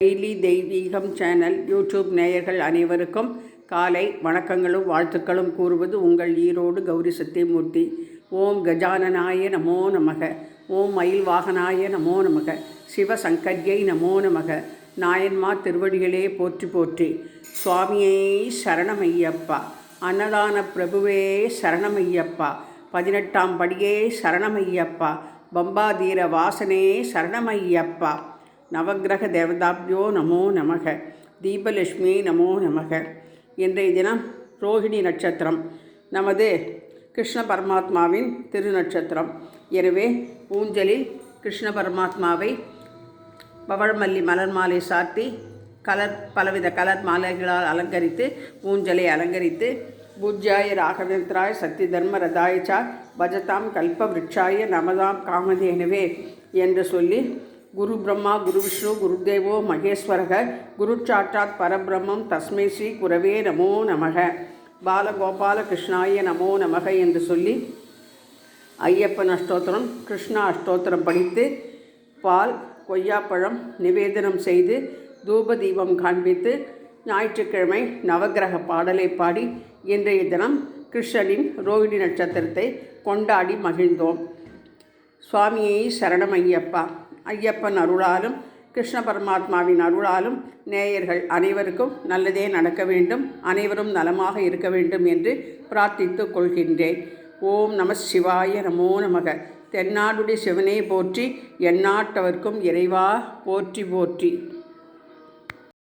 Daily தெய்வீகம் channel YouTube நேயர்கள் அனைவருக்கும் காலை வணக்கங்களும் வாழ்த்துக்களும் கூறுவது உங்கள் ஈரோடு கௌரி சத்தியமூர்த்தி. ஓம் கஜானனாய நமோ நமக, ஓம் மயில் வாகனாய நமோ நமக, சிவசங்கர்யை நமோ நமக. நாயன்மார் திருவடிகளே போற்றி போற்றி. சுவாமியே சரணமையப்பா, அன்னதான பிரபுவே சரணமையப்பா, 18ஆம் படியே சரணமையப்பா, பம்பாதீர வாசனே சரணமையப்பா. நவகிரக தேவதாபியோ நமோ நமக, தீபலட்சுமி நமோ நமக. இன்றைய தினம் ரோஹிணி நட்சத்திரம், நமது கிருஷ்ண பரமாத்மாவின் திருநட்சத்திரம். எனவே ஊஞ்சலில் கிருஷ்ண பரமாத்மாவை பவழமல்லி மலர் மாலை சாத்தி பலவித கலர் மாலைகளால் அலங்கரித்து ஊஞ்சலை அலங்கரித்து பூஜ்யாய ராகவேந்திராய சக்தி தர்ம ரதாயச்சா பஜதாம் கல்ப விருட்சாய நமதாம் காமதேனவே என்று சொல்லி, குரு பிரம்மா குரு விஷ்ணு குருதேவோ மகேஸ்வரக குரு சாட்சாத் பரபிரம்மம் தஸ்மை ஸ்ரீ குரவே நமோ நமக, பாலகோபால கிருஷ்ணாய நமோ நமக என்று சொல்லி ஐயப்பன் அஷ்டோத்திரம் கிருஷ்ணா அஷ்டோத்திரம் படித்து பால் கொய்யாப்பழம் நிவேதனம் செய்து தூப தீபம் காண்பித்து ஞாயிற்றுக்கிழமை நவகிரக பாடலை பாடி இன்றைய தினம் கிருஷ்ணனின் ரோஹிணி நட்சத்திரத்தை கொண்டாடி மகிழ்ந்தோம். சுவாமியை சரணமையப்பா. ஐயப்பன் அருளாலும் கிருஷ்ண பரமாத்மாவின் அருளாலும் நேயர்கள் அனைவருக்கும் நல்லதே நடக்க வேண்டும், அனைவரும் நலமாக இருக்க வேண்டும் என்று பிரார்த்தித்து கொள்கின்றேன். ஓம் நம சிவாய நமோ நமக. தென்னாடுடைய சிவனே போற்றி, எந்நாட்டவர்க்கும் இறைவா போற்றி போற்றி.